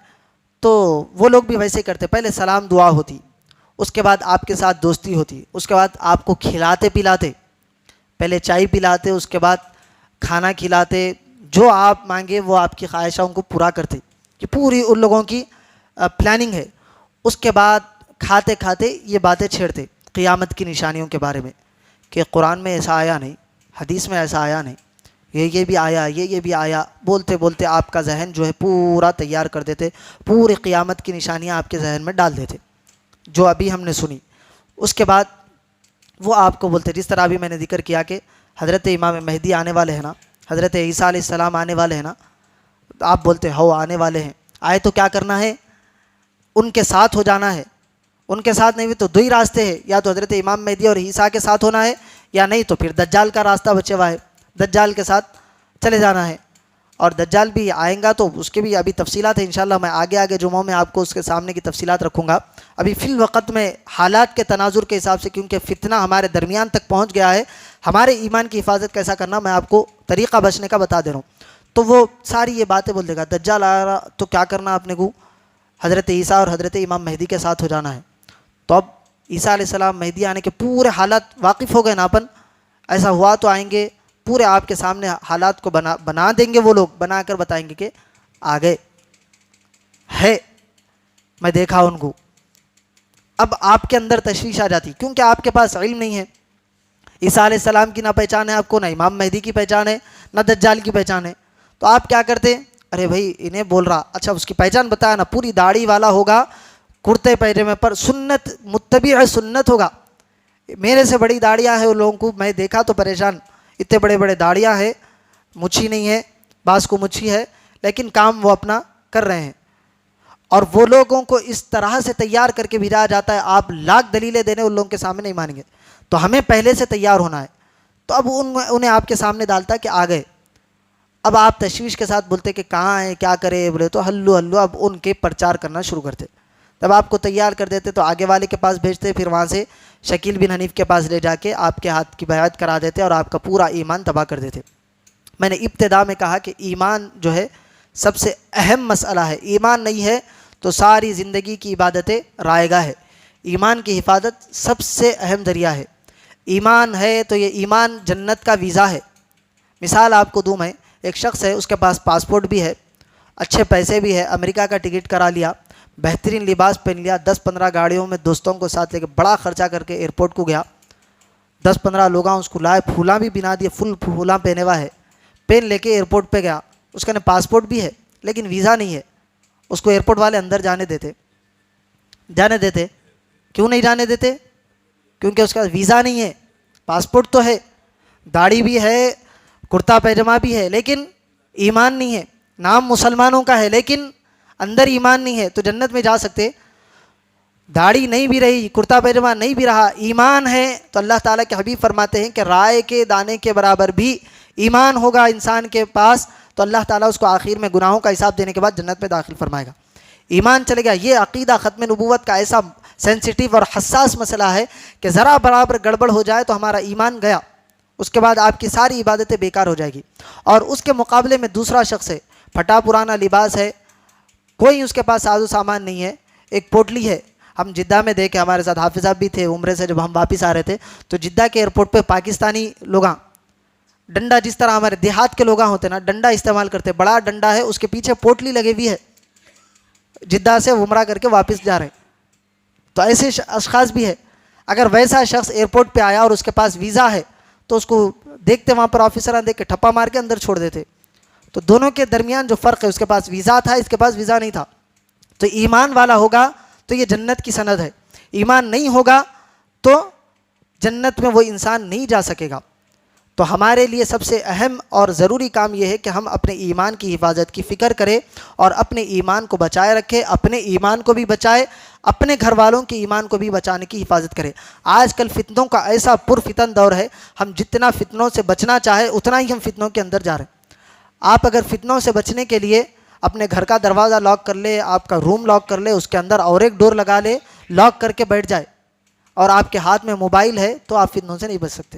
S2: تو وہ لوگ بھی ویسے کرتے، پہلے سلام دعا ہوتی، اس کے بعد آپ کے ساتھ دوستی ہوتی، اس کے بعد آپ کو کھلاتے پلاتے، پہلے چائے پلاتے، اس کے بعد کھانا کھلاتے، جو آپ مانگے وہ آپ کی خواہشوں کو پورا کرتے، یہ پوری ان لوگوں کی پلاننگ ہے۔ اس کے بعد کھاتے کھاتے یہ باتیں چھیڑتے قیامت کی نشانیوں کے بارے میں کہ قرآن میں ایسا آیا نہیں، حدیث میں ایسا آیا نہیں، یہ بھی آیا، یہ بھی آیا، بولتے بولتے آپ کا ذہن جو ہے پورا تیار کر دیتے، پوری قیامت کی نشانیاں آپ کے ذہن میں ڈال دیتے جو ابھی ہم نے سنی۔ اس کے بعد وہ آپ کو بولتے، جس طرح ابھی میں نے ذکر کیا کہ حضرت امام مہدی آنے والے ہیں نا، حضرت عیسیٰ علیہ السلام آنے والے ہیں نا، تو آپ بولتے ہو آنے والے ہیں، آئے تو کیا کرنا ہے؟ ان کے ساتھ ہو جانا ہے۔ ان کے ساتھ نہیں بھی تو دو ہی راستے ہیں، یا تو حضرت امام مہدی اور عیسیٰ کے ساتھ ہونا ہے، یا نہیں تو پھر دجال کا راستہ بچے ہوا ہے، دجال کے ساتھ چلے جانا ہے۔ اور دجال بھی آئیں گا تو اس کے بھی ابھی تفصیلات ہیں، انشاءاللہ میں آگے جمعوں میں آپ کو اس کے سامنے کی تفصیلات رکھوں گا۔ ابھی فی الوقت میں حالات کے تناظر کے حساب سے، کیونکہ فتنہ ہمارے درمیان تک پہنچ گیا ہے، ہمارے ایمان کی حفاظت کیسا کرنا میں آپ کو طریقہ بچنے کا بتا دے رہا ہوں۔ تو وہ ساری یہ باتیں بول دے گا، دجال آ رہا تو کیا کرنا آپ نے کو؟ حضرت عیسیٰ اور حضرت امام مہدی کے ساتھ ہو جانا ہے۔ تو اب عیسیٰ علیہ السلام مہدی آنے کے پورے حالات واقف ہو گئے نا اپن، ایسا ہوا تو آئیں گے پورے آپ کے سامنے حالات کو بنا دیں گے، وہ لوگ بنا کر بتائیں گے کہ آ گئے ہے، میں دیکھا ان کو۔ اب آپ کے اندر تشویش آ جاتی، کیونکہ آپ کے پاس علم نہیں ہے، عیسیٰ علیہ السلام کی نہ پہچان ہے آپ کو، نہ امام مہدی کی پہچان ہے، نہ دجال کی پہچان ہے۔ تو آپ کیا کرتے؟ ارے بھائی انہیں بول رہا، اچھا اس کی پہچان بتایا نا، پوری داڑھی والا ہوگا، کرتے پیجامے پر، سنت متبع سنت ہوگا۔ میرے سے بڑی داڑیاں ہیں ان لوگوں کو، میں دیکھا تو پریشان، اتنے بڑے بڑے داڑیاں ہیں، مچھی نہیں ہے، بعض کو مچھی ہے، لیکن کام وہ اپنا کر رہے ہیں۔ اور وہ لوگوں کو اس طرح سے تیار کر کے بھیجا جاتا ہے، آپ لاکھ دلیلیں دینے ان لوگوں کے سامنے نہیں مانیں گے، تو ہمیں پہلے سے تیار ہونا ہے۔ تو اب انہیں آپ کے سامنے ڈالتا کہ آ گئے۔ اب آپ تشویش کے ساتھ بولتے کہ کہاں ہیں، کیا کرے، بولے تو ہلو ہلو، اب ان کے پرچار کرنا شروع کرتے۔ تب آپ کو تیار کر دیتے تو آگے والے کے پاس بھیجتے، پھر وہاں سے شکیل بن حنیف کے پاس لے جا کے آپ کے ہاتھ کی بیعت کرا دیتے اور آپ کا پورا ایمان تباہ کر دیتے۔ میں نے ابتدا میں کہا کہ ایمان جو ہے سب سے اہم مسئلہ ہے، ایمان نہیں ہے تو ساری زندگی کی عبادتیں رائے گاہ ہے۔ ایمان کی حفاظت سب سے اہم ذریعہ ہے۔ ایمان ہے تو یہ ایمان جنت کا ویزا ہے۔ مثال آپ کو دوں میں، ایک شخص ہے، اس کے پاس پاسپورٹ بھی ہے، اچھے پیسے بھی ہے، امریکہ کا ٹکٹ کرا لیا، بہترین لباس پہن لیا, 10-15 گاڑیوں میں دوستوں کو ساتھ لے کے بڑا خرچہ کر کے ایئرپورٹ کو گیا, 10-15 لوگاں اس کو لائے, پھولاں بھی بنا دیے, فل پھولاں پہنے ہوا ہے, پین لے کے ایئرپورٹ پہ گیا. اس کا پاسپورٹ بھی ہے لیکن ویزا نہیں ہے. اس کو ایئرپورٹ والے اندر جانے دیتے. کیوں نہیں جانے دیتے؟ کیونکہ اس کا ویزا نہیں ہے, پاسپورٹ تو ہے, داڑھی بھی ہے, کرتا پیجامہ بھی ہے, لیکن ایمان نہیں ہے. نام مسلمانوں کا ہے لیکن اندر ایمان نہیں ہے, تو جنت میں جا سکتے؟ داڑھی نہیں بھی رہی, کرتا پیجامہ نہیں بھی رہا, ایمان ہے تو اللہ تعالیٰ کے حبیب فرماتے ہیں کہ رائے کے دانے کے برابر بھی ایمان ہوگا انسان کے پاس تو اللہ تعالیٰ اس کو آخر میں گناہوں کا حساب دینے کے بعد جنت میں داخل فرمائے گا. ایمان چلے گا. یہ عقیدہ ختم نبوت کا ایسا سینسیٹیو اور حساس مسئلہ ہے کہ ذرا برابر گڑبڑ ہو جائے تو ہمارا ایمان گیا, اس کے بعد آپ کی ساری عبادتیں بیکار ہو جائے گی. اور اس کے مقابلے میں دوسرا شخص ہے, پھٹا پرانا لباس ہے, کوئی اس کے پاس ساز و سامان نہیں ہے, ایک پوٹلی ہے. ہم جدہ میں دیکھے, ہمارے ساتھ حافظ صاحب بھی تھے عمرے سے, جب ہم واپس آ رہے تھے تو جدہ کے ایئرپورٹ پہ پاکستانی لوگاں ڈنڈا, جس طرح ہمارے دیہات کے لوگاں ہوتے نا ڈنڈا استعمال کرتے, بڑا ڈنڈا ہے, اس کے پیچھے پوٹلی لگی ہوئی ہے, جدہ سے عمرہ کر کے واپس جا رہے ہیں. تو ایسے اشخاص بھی ہے. اگر ویسا شخص ایئرپورٹ پہ آیا اور اس کے پاس ویزا ہے تو اس کو دیکھتے, وہاں پر آفیسراں دیکھ کے ٹھپا مار کے اندر چھوڑ دیتے. تو دونوں کے درمیان جو فرق ہے, اس کے پاس ویزا تھا, اس کے پاس ویزا نہیں تھا. تو ایمان والا ہوگا تو یہ جنت کی سند ہے, ایمان نہیں ہوگا تو جنت میں وہ انسان نہیں جا سکے گا. تو ہمارے لیے سب سے اہم اور ضروری کام یہ ہے کہ ہم اپنے ایمان کی حفاظت کی فکر کریں اور اپنے ایمان کو بچائے رکھیں, اپنے ایمان کو بھی بچائے, اپنے گھر والوں کے ایمان کو بھی بچانے کی حفاظت کریں. آج کل فتنوں کا ایسا پرفتن دور ہے, ہم جتنا فتنوں سے بچنا چاہے اتنا ہی ہم فتنوں کے اندر جا رہے ہیں. آپ اگر فتنوں سے بچنے کے لیے اپنے گھر کا دروازہ لاک کر لے, آپ کا روم لاک کر لے, اس کے اندر اور ایک ڈور لگا لے, لاک کر کے بیٹھ جائے, اور آپ کے ہاتھ میں موبائل ہے, تو آپ فتنوں سے نہیں بچ سکتے.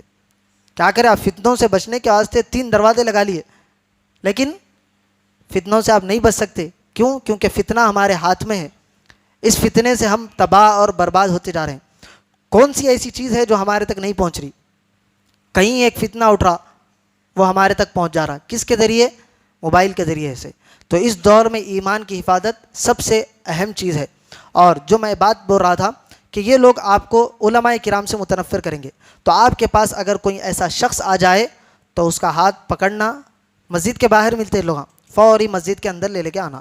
S2: کیا کریں, آپ فتنوں سے بچنے کے واسطے 3 دروازے لگا لیے, لیکن فتنوں سے آپ نہیں بچ سکتے. کیوں؟ کیونکہ فتنہ ہمارے ہاتھ میں ہے. اس فتنے سے ہم تباہ اور برباد ہوتے جا رہے ہیں. کون سی ایسی چیز ہے جو ہمارے تک نہیں پہنچ رہی؟ کہیں ایک فتنہ اٹھ رہا, وہ ہمارے تک پہنچ جا رہا. کس کے ذریعے؟ موبائل کے ذریعے سے. تو اس دور میں ایمان کی حفاظت سب سے اہم چیز ہے. اور جو میں بات بول رہا تھا کہ یہ لوگ آپ کو علماء کرام سے متنفر کریں گے, تو آپ کے پاس اگر کوئی ایسا شخص آ جائے تو اس کا ہاتھ پکڑنا, مسجد کے باہر ملتے لوگ, فوری مسجد کے اندر لے کے آنا.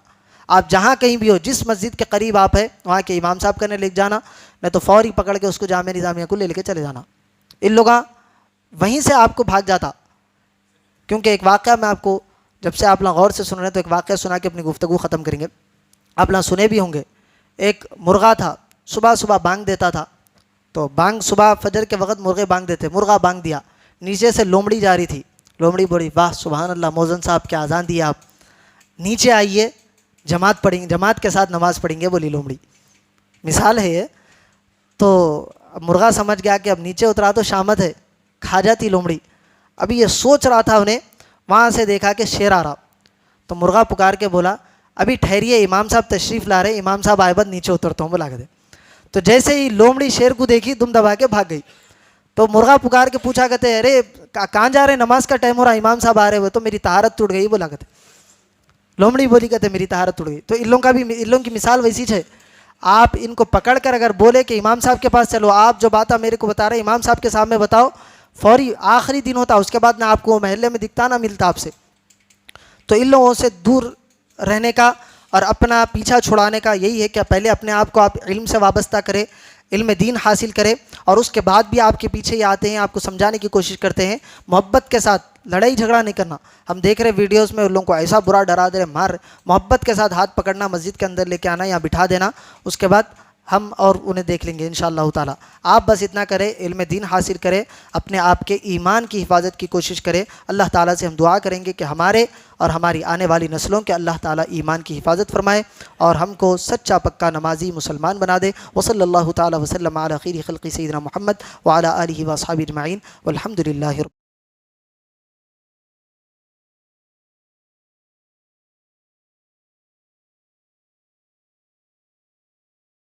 S2: آپ جہاں کہیں بھی ہو, جس مسجد کے قریب آپ ہے, وہاں کے امام صاحب کرنے لے جانا, نہیں تو فوری پکڑ کے اس کو جامعہ نظامیہ کو لے کے چلے جانا. ان لوگاں وہیں سے آپ کو بھاگ جاتا. کیونکہ ایک واقعہ میں آپ کو, جب سے آپ لوگ غور سے سن رہے ہیں تو ایک واقعہ سنا کے اپنی گفتگو ختم کریں گے. آپ لوگ سنے بھی ہوں گے, ایک مرغا تھا, صبح صبح بانگ دیتا تھا. تو بانگ صبح فجر کے وقت مرغے بانگ دیتے, مرغا بانگ دیا, نیچے سے لومڑی جا رہی تھی. لومڑی بولی, واہ سبحان اللہ, مؤذن صاحب کیا اذان دیا آپ, نیچے آئیے, جماعت پڑھیں گے, جماعت کے ساتھ نماز پڑھیں گے, بولی لومڑی. مثال ہے یہ. تو مرغا سمجھ گیا کہ اب نیچے اترا تو شامت ہے, کھا جاتی لومڑی. ابھی یہ سوچ رہا تھا, انہیں وہاں سے دیکھا کہ شیر آ رہا. تو مرغا پکار کے بولا, ابھی ٹھہریے, امام صاحب تشریف لا رہے, امام صاحب آئے بعد نیچے اترتا ہوں, بلا کے دے. تو جیسے ہی لومڑی شیر کو دیکھی, دم دبا کے بھاگ گئی. تو مرغا پکار کے پوچھا کرتے, ارے کہاں جا رہے, نماز کا ٹائم ہو رہا, امام صاحب آ رہے ہوئے, تو میری طہارت ٹوٹ گئی, بولا کرتے. لومڑی بولی کہتے میری طہارت ٹوٹ گئی. تو ان لوگوں کی مثال ویسی ہے. آپ ان کو پکڑ کر اگر بولے کہ امام صاحب کے پاس چلو, آپ جو بات میرے کو بتا رہے امام صاحب کے سامنے بتاؤ, فوری آخری دن ہوتا, اس کے بعد نہ آپ کو محلے میں دکھتا نہ ملتا آپ سے. تو ان لوگوں سے دور رہنے کا اور اپنا پیچھا چھڑانے کا یہی ہے کہ پہلے اپنے آپ کو آپ علم سے وابستہ کریں, علم دین حاصل کریں, اور اس کے بعد بھی آپ کے پیچھے ہی آتے ہیں, آپ کو سمجھانے کی کوشش کرتے ہیں. محبت کے ساتھ, لڑائی جھگڑا نہیں کرنا. ہم دیکھ رہے ویڈیوز میں ان لوگوں کو ایسا برا ڈرا دے رہے, مار. محبت کے ساتھ ہاتھ پکڑنا, مسجد کے اندر لے کے آنا, یا بٹھا دینا, اس کے بعد ہم اور انہیں دیکھ لیں گے انشاءاللہ تعالی. آپ بس اتنا کریں, علم دین حاصل کریں, اپنے آپ کے ایمان کی حفاظت کی کوشش کریں. اللہ تعالیٰ سے ہم دعا کریں گے کہ ہمارے اور ہماری آنے والی نسلوں کے اللہ تعالیٰ ایمان کی حفاظت فرمائے اور ہم کو سچا پکا نمازی مسلمان بنا دے. وصلی اللہ تعالیٰ وسلم علی خیر خلق سیدنا محمد وعلی آلہ واصحابہ اجمعین والحمد للہ.